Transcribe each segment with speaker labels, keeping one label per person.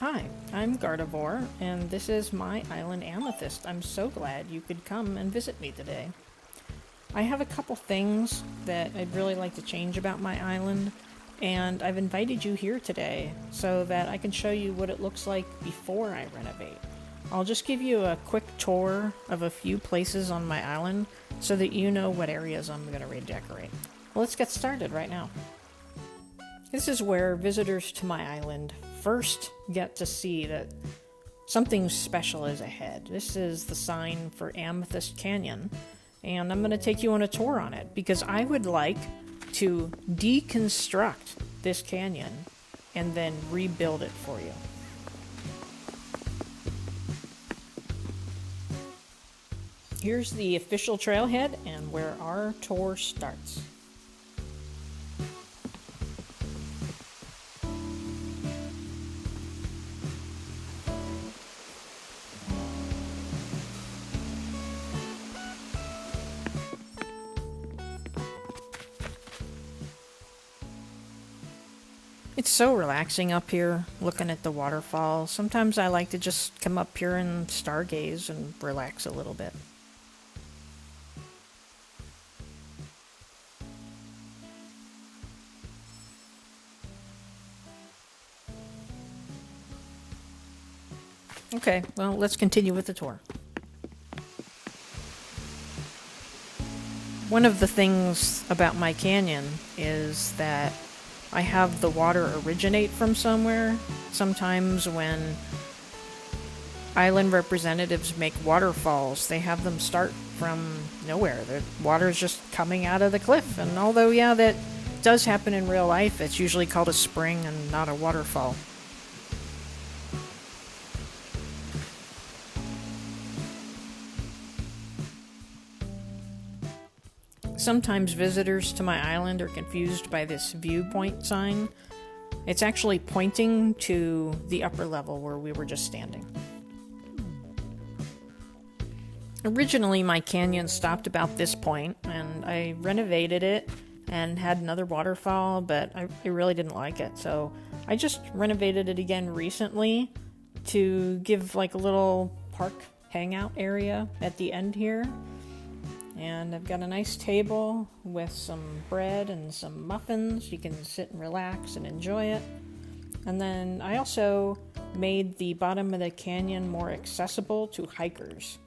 Speaker 1: Hi, I'm Gardevoir, and this is my island Amethyst. I'm so glad you could come and visit me today. I have a couple things that I'd really like to change about my island, and I've invited you here today so that I can show you what it looks like before I renovate. I'll just give you a quick tour of a few places on my island so that you know what areas I'm going to redecorate. Well, let's get started right now. This is where visitors to my island first get to see that something special is ahead. This is the sign for Amethyst Canyon, and I'm going to take you on a tour on it because I would like to deconstruct this canyon and then rebuild it for you. Here's the official trailhead and where our tour starts. It's so relaxing up here, looking at the waterfall. Sometimes I like to just come up here and stargaze and relax a little bit. Okay, well, let's continue with the tour. One of the things about my canyon is that I have the water originate from somewhere. Sometimes when island representatives make waterfalls, they have them start from nowhere. The water is just coming out of the cliff. And although, yeah, that does happen in real life, it's usually called a spring and not a waterfall. Sometimes visitors to my island are confused by this viewpoint sign. It's actually pointing to the upper level where we were just standing. Originally, my canyon stopped about this point, and I renovated it and had another waterfall, but I really didn't like it. So I just renovated it again recently to give like a little park hangout area at the end here. And I've got a nice table with some bread and some muffins. You can sit and relax and enjoy it. And then I also made the bottom of the canyon more accessible to hikers.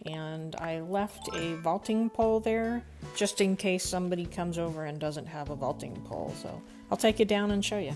Speaker 1: And I left a vaulting pole there just in case somebody comes over and doesn't have a vaulting pole. So I'll take you down and show you.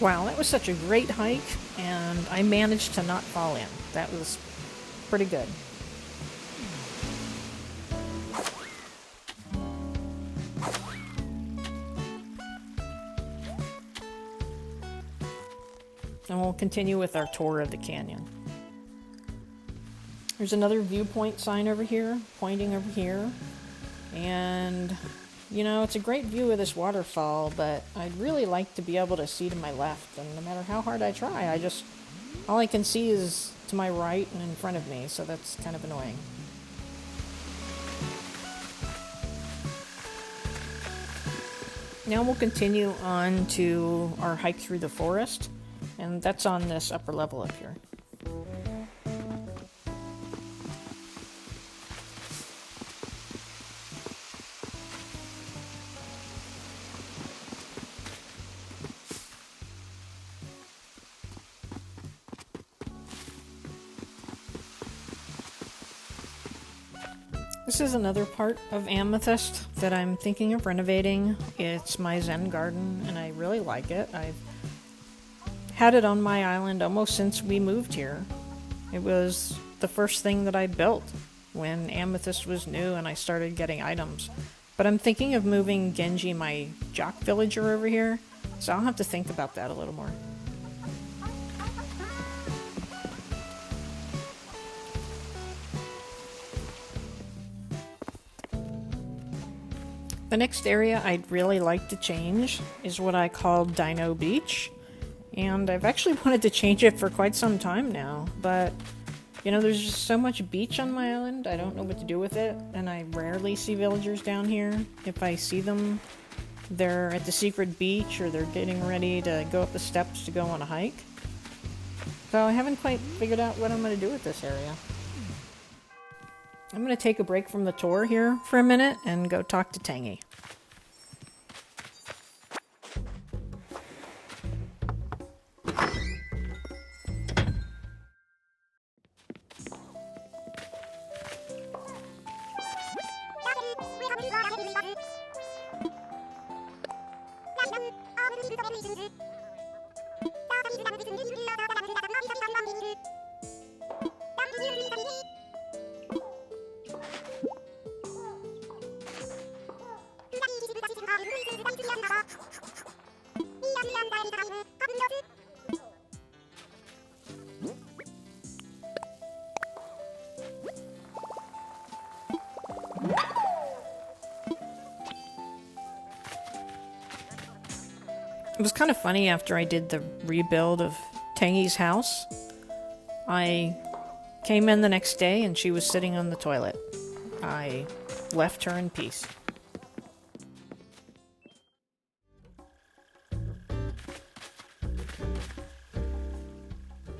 Speaker 1: Wow, that was such a great hike, and I managed to not fall in. That was pretty good. And we'll continue with our tour of the canyon. There's another viewpoint sign over here, pointing over here. And, you know, it's a great view of this waterfall, but I'd really like to be able to see to my left. And no matter how hard I try, I just All I can see is to my right and in front of me, so that's kind of annoying. Now we'll continue on to our hike through the forest, and that's on this upper level up here. This is another part of Amethyst that I'm thinking of renovating. It's my Zen garden, and I really like it. I've had it on my island almost since we moved here. It was the first thing that I built when Amethyst was new and I started getting items. But I'm thinking of moving Genji, my jock villager, over here, so I'll have to think about that a little more. The next area I'd really like to change is what I call Dino Beach. And I've actually wanted to change it for quite some time now, but there's just so much beach on my island, I don't know what to do with it, and I rarely see villagers down here. If I see them, they're at the secret beach or they're getting ready to go up the steps to go on a hike. So I haven't quite figured out what I'm going to do with this area. I'm going to take a break from the tour here for a minute and go talk to Tangy. It was kind of funny after I did the rebuild of Tangy's house. I came in the next day and she was sitting on the toilet. I left her in peace.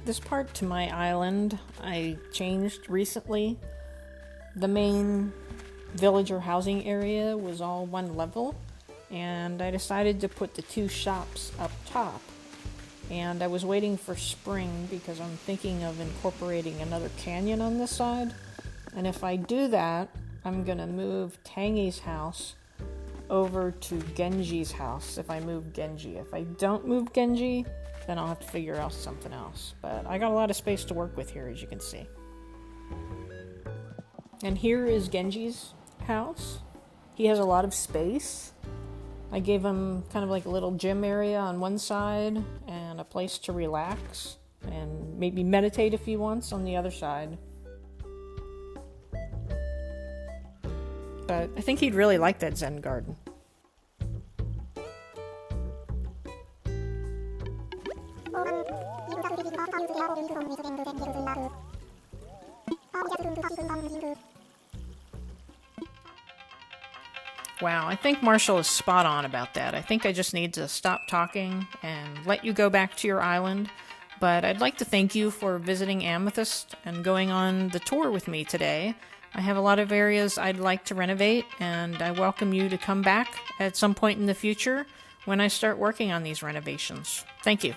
Speaker 1: This part to my island I changed recently. The main villager housing area was all one level, and I decided to put the two shops up top. And I was waiting for spring because I'm thinking of incorporating another canyon on this side. And if I do that, I'm gonna move Tangy's house over to Genji's house if I move Genji. If I don't move Genji, then I'll have to figure out something else. But I got a lot of space to work with here, as you can see. And here is Genji's house. He has a lot of space. I gave him kind of like a little gym area on one side and a place to relax and maybe meditate if he wants on the other side. But I think he'd really like that Zen garden. Wow, I think Marshall is spot on about that. I think I just need to stop talking and let you go back to your island. But I'd like to thank you for visiting Amethyst and going on the tour with me today. I have a lot of areas I'd like to renovate, and I welcome you to come back at some point in the future when I start working on these renovations. Thank you.